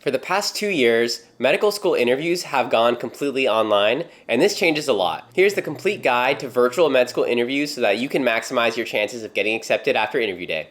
For the past 2 years, medical school interviews have gone completely online, and this changes a lot. Here's the complete guide to virtual med school interviews so that you can maximize your chances of getting accepted after interview day.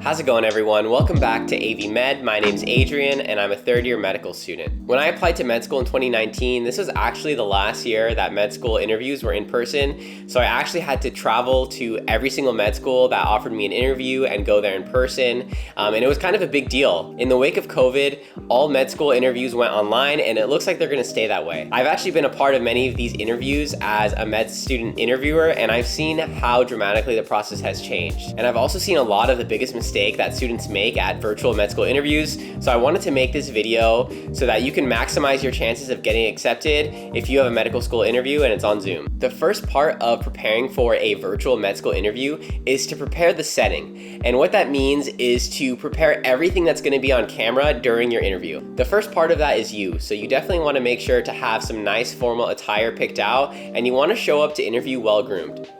How's it going, everyone? Welcome back to AV Med. My name's Adrian and I'm a third-year medical student. When I applied to med school in 2019, this was actually the last year that med school interviews were in person. So I actually had to travel to every single med school that offered me an interview and go there in person. And it was kind of a big deal. In the wake of COVID, all med school interviews went online and it looks like they're gonna stay that way. I've actually been a part of many of these interviews as a med student interviewer, and I've seen how dramatically the process has changed. And I've also seen a lot of the biggest mistakes that students make at virtual med school interviews. So I wanted to make this video so that you can maximize your chances of getting accepted if you have a medical school interview and it's on Zoom. The first part of preparing for a virtual med school interview is to prepare the setting. And what that means is to prepare everything that's going to be on camera during your interview. The first part of that is you. So you definitely want to make sure to have some nice formal attire picked out, and you want to show up to interview well groomed.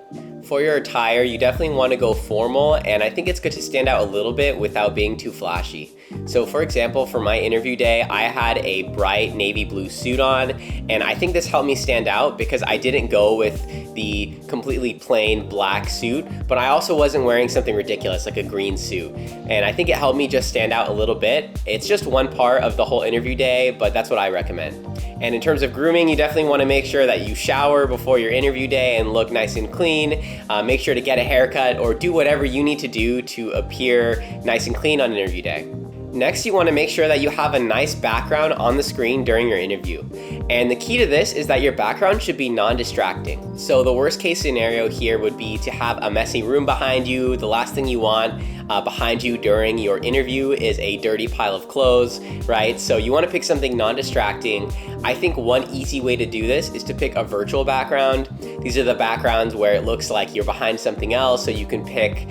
For your attire, you definitely want to go formal, and I think it's good to stand out a little bit without being too flashy. So for example, for my interview day, I had a bright navy blue suit on, and I think this helped me stand out because I didn't go with the completely plain black suit, but I also wasn't wearing something ridiculous like a green suit. And I think it helped me just stand out a little bit. It's just one part of the whole interview day, but that's what I recommend. And in terms of grooming, you definitely want to make sure that you shower before your interview day and look nice and clean. Make sure to get a haircut or do whatever you need to do to appear nice and clean on interview day. Next, you want to make sure that you have a nice background on the screen during your interview. And the key to this is that your background should be non-distracting. So the worst case scenario here would be to have a messy room behind you. The last thing you want behind you during your interview is a dirty pile of clothes, right? So you want to pick something non-distracting. I think one easy way to do this is to pick a virtual background. These are the backgrounds where it looks like you're behind something else, so you can pick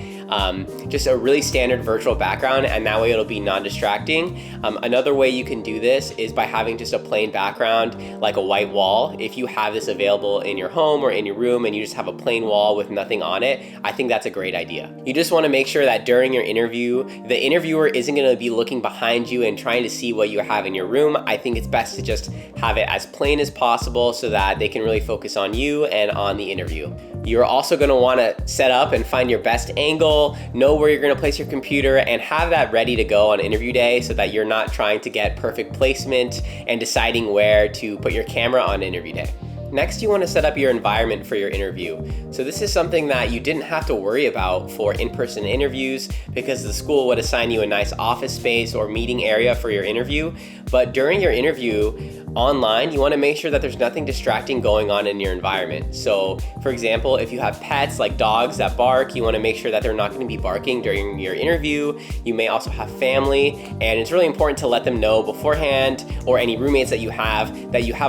just a really standard virtual background, and that way it'll be non-distracting. Another way you can do this is by having just a plain background like a white wall. If you have this available in your home or in your room and you just have a plain wall with nothing on it, I think that's a great idea. You just want to make sure that during your interview, the interviewer isn't going to be looking behind you and trying to see what you have in your room. I think it's best to just have it as plain as possible so that they can really focus on you and on the interview. You're also going to want to set up and find your best angle, know where you're going to place your computer, and have that ready to go on interview day so that you're not trying to get perfect placement and deciding where to put your camera on interview day. Next, you want to set up your environment for your interview. So this is something that you didn't have to worry about for in-person interviews because the school would assign you a nice office space or meeting area for your interview. But during your interview, online, you want to make sure that there's nothing distracting going on in your environment. So for example, if you have pets like dogs that bark, you want to make sure that they're not going to be barking during your interview. You may also have family, and it's really important to let them know beforehand, or any roommates that you have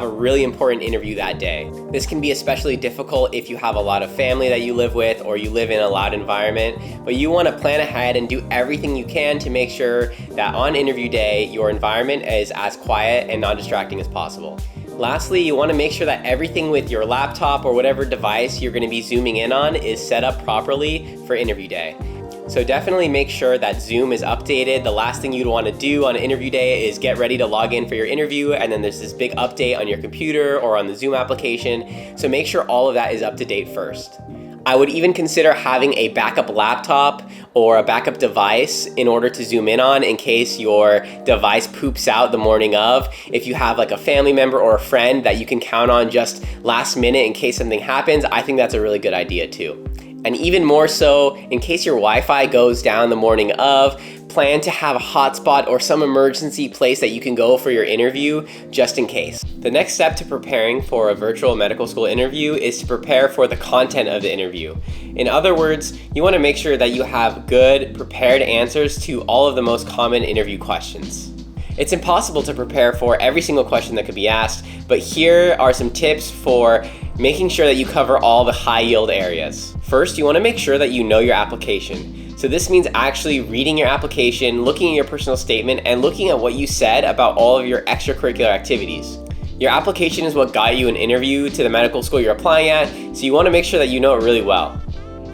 a really important interview that day. This can be especially difficult if you have a lot of family that you live with or you live in a loud environment, but you want to plan ahead and do everything you can to make sure that on interview day, your environment is as quiet and non-distracting as possible. Lastly, you want to make sure that everything with your laptop or whatever device you're going to be zooming in on is set up properly for interview day. So definitely make sure that Zoom is updated. The last thing you'd want to do on interview day is get ready to log in for your interview, and then there's this big update on your computer or on the Zoom application. So make sure all of that is up to date first. I would even consider having a backup laptop or a backup device in order to zoom in on in case your device poops out the morning of. If you have like a family member or a friend that you can count on just last minute in case something happens, I think that's a really good idea too. And even more so, in case your Wi-Fi goes down the morning of, plan to have a hotspot or some emergency place that you can go for your interview just in case. The next step to preparing for a virtual medical school interview is to prepare for the content of the interview. In other words, you want to make sure that you have good, prepared answers to all of the most common interview questions. It's impossible to prepare for every single question that could be asked, but here are some tips for making sure that you cover all the high yield areas. First, you want to make sure that you know your application. So this means actually reading your application, looking at your personal statement, and looking at what you said about all of your extracurricular activities. Your application is what got you an interview to the medical school you're applying at, so you want to make sure that you know it really well.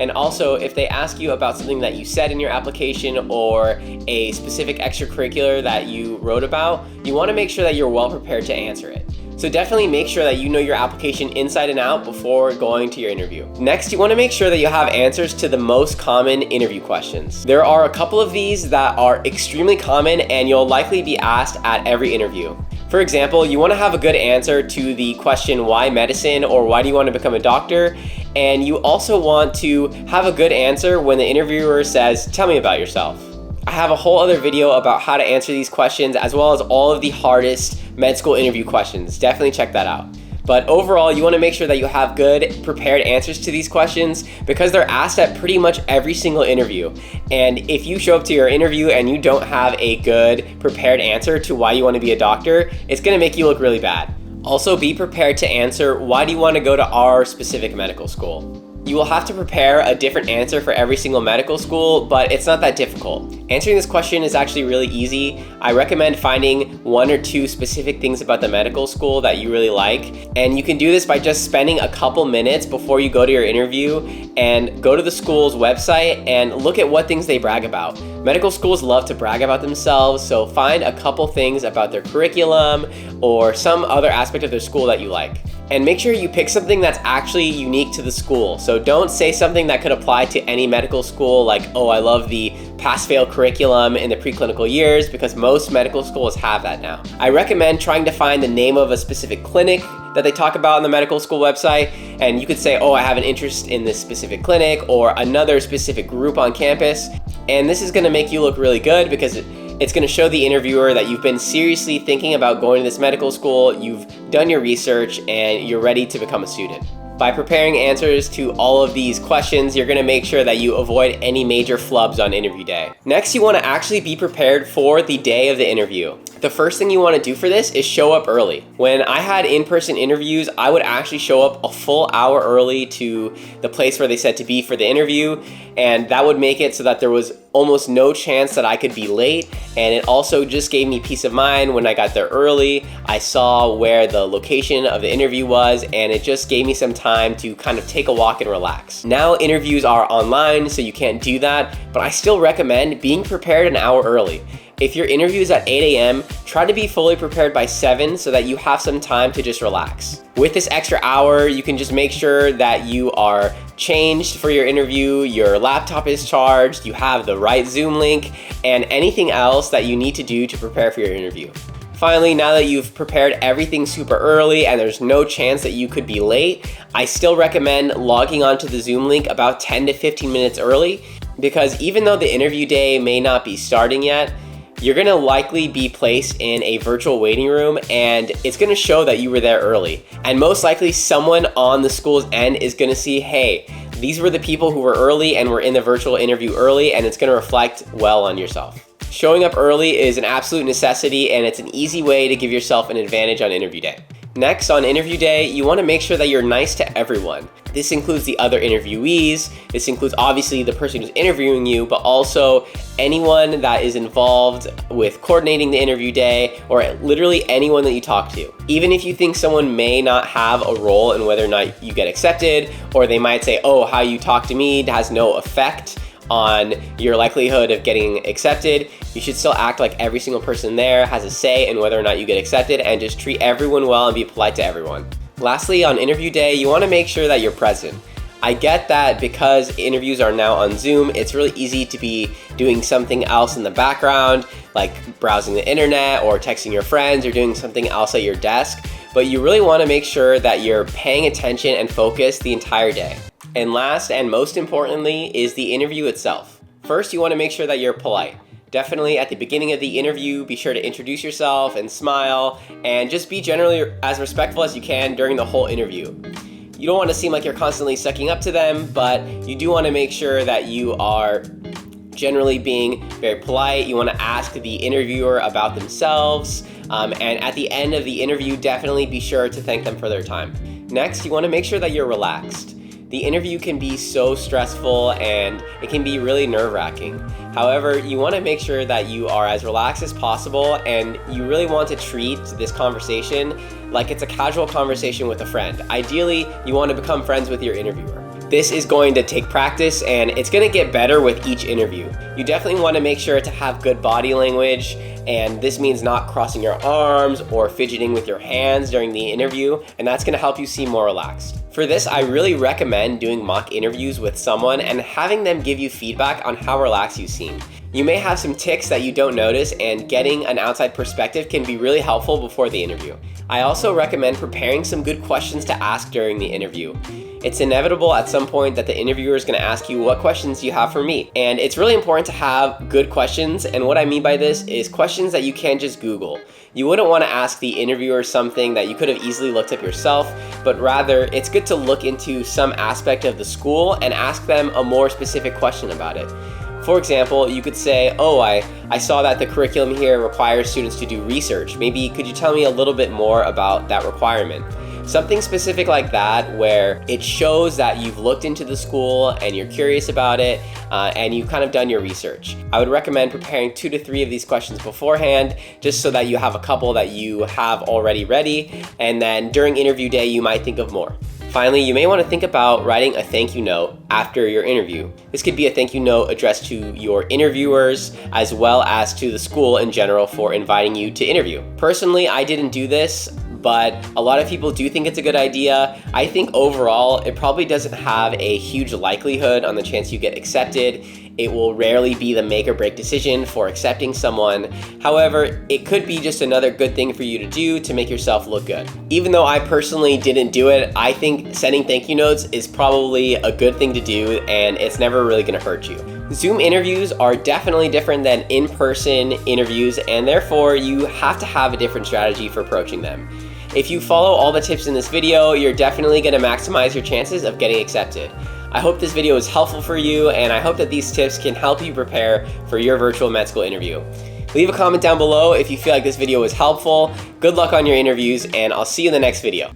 And also, if they ask you about something that you said in your application or a specific extracurricular that you wrote about, you want to make sure that you're well prepared to answer it. So definitely make sure that you know your application inside and out before going to your interview. Next, you want to make sure that you have answers to the most common interview questions. There are a couple of these that are extremely common and you'll likely be asked at every interview. For example, you want to have a good answer to the question, why medicine, or why do you want to become a doctor? And you also want to have a good answer when the interviewer says, tell me about yourself. I have a whole other video about how to answer these questions, as well as all of the hardest med school interview questions. Definitely check that out. But overall, you want to make sure that you have good prepared answers to these questions because they're asked at pretty much every single interview. And if you show up to your interview and you don't have a good prepared answer to why you want to be a doctor, it's going to make you look really bad. Also, be prepared to answer, why do you want to go to our specific medical school? You will have to prepare a different answer for every single medical school, but it's not that difficult. Answering this question is actually really easy. I recommend finding 1 or 2 specific things about the medical school that you really like. And you can do this by just spending a couple minutes before you go to your interview and go to the school's website and look at what things they brag about. Medical schools love to brag about themselves, so find a couple things about their curriculum or some other aspect of their school that you like. And make sure you pick something that's actually unique to the school. So don't say something that could apply to any medical school like, oh, I love the pass-fail curriculum in the preclinical years, because most medical schools have that now. I recommend trying to find the name of a specific clinic that they talk about on the medical school website, and you could say, oh, I have an interest in this specific clinic or another specific group on campus. And this is gonna make you look really good because it's going to show the interviewer that you've been seriously thinking about going to this medical school, you've done your research, and you're ready to become a student. By preparing answers to all of these questions, you're going to make sure that you avoid any major flubs on interview day. Next, you want to actually be prepared for the day of the interview. The first thing you want to do for this is show up early. When I had in-person interviews, I would actually show up a full hour early to the place where they said to be for the interview, and that would make it so that there was almost no chance that I could be late, and it also just gave me peace of mind when I got there early. I saw where the location of the interview was, and it just gave me some time to kind of take a walk and relax. Now interviews are online, so you can't do that, but I still recommend being prepared an hour early. If your interview is at 8 a.m., try to be fully prepared by 7 so that you have some time to just relax. With this extra hour, you can just make sure that you are changed for your interview, your laptop is charged, you have the right Zoom link, and anything else that you need to do to prepare for your interview. Finally, now that you've prepared everything super early and there's no chance that you could be late, I still recommend logging onto the Zoom link about 10 to 15 minutes early, because even though the interview day may not be starting yet, you're gonna likely be placed in a virtual waiting room, and it's gonna show that you were there early. And most likely someone on the school's end is gonna see, hey, these were the people who were early and were in the virtual interview early, and it's gonna reflect well on yourself. Showing up early is an absolute necessity, and it's an easy way to give yourself an advantage on interview day. Next, on interview day, you want to make sure that you're nice to everyone. This includes the other interviewees, this includes obviously the person who's interviewing you, but also anyone that is involved with coordinating the interview day, or literally anyone that you talk to. Even if you think someone may not have a role in whether or not you get accepted, or they might say, oh, how you talk to me has no effect on your likelihood of getting accepted, you should still act like every single person there has a say in whether or not you get accepted, and just treat everyone well and be polite to everyone. Lastly, on interview day, you want to make sure that you're present. I get that because interviews are now on Zoom, it's really easy to be doing something else in the background, like browsing the internet or texting your friends or doing something else at your desk, but you really want to make sure that you're paying attention and focused the entire day. And last and most importantly is the interview itself. First, you want to make sure that you're polite. Definitely at the beginning of the interview, be sure to introduce yourself and smile, and just be generally as respectful as you can during the whole interview. You don't want to seem like you're constantly sucking up to them, but you do want to make sure that you are generally being very polite. You want to ask the interviewer about themselves, and at the end of the interview, definitely be sure to thank them for their time. Next, you want to make sure that you're relaxed. The interview can be so stressful and it can be really nerve-wracking. However, you want to make sure that you are as relaxed as possible, and you really want to treat this conversation like it's a casual conversation with a friend. Ideally, you want to become friends with your interviewer. This is going to take practice and it's going to get better with each interview. You definitely want to make sure to have good body language, and this means not crossing your arms or fidgeting with your hands during the interview, and that's going to help you seem more relaxed. For this, I really recommend doing mock interviews with someone and having them give you feedback on how relaxed you seem. You may have some tics that you don't notice, and getting an outside perspective can be really helpful before the interview. I also recommend preparing some good questions to ask during the interview. It's inevitable at some point that the interviewer is going to ask you, what questions do you have for me? And it's really important to have good questions, and what I mean by this is questions that you can't just Google. You wouldn't want to ask the interviewer something that you could have easily looked up yourself, but rather it's good to look into some aspect of the school and ask them a more specific question about it. For example, you could say, oh, I saw that the curriculum here requires students to do research. Maybe could you tell me a little bit more about that requirement? Something specific like that, where it shows that you've looked into the school and you're curious about it, and you've kind of done your research. I would recommend preparing 2 to 3 of these questions beforehand, just so that you have a couple that you have already ready, and then during interview day you might think of more. Finally, you may want to think about writing a thank you note after your interview. This could be a thank you note addressed to your interviewers as well as to the school in general for inviting you to interview. Personally, I didn't do this, but a lot of people do think it's a good idea. I think overall, it probably doesn't have a huge likelihood on the chance you get accepted. It will rarely be the make or break decision for accepting someone. However, it could be just another good thing for you to do to make yourself look good. Even though I personally didn't do it, I think sending thank you notes is probably a good thing to do, and it's never really gonna hurt you. Zoom interviews are definitely different than in-person interviews, and therefore you have to have a different strategy for approaching them. If you follow all the tips in this video, you're definitely gonna maximize your chances of getting accepted. I hope this video is helpful for you, and I hope that these tips can help you prepare for your virtual med school interview. Leave a comment down below if you feel like this video was helpful. Good luck on your interviews, and I'll see you in the next video.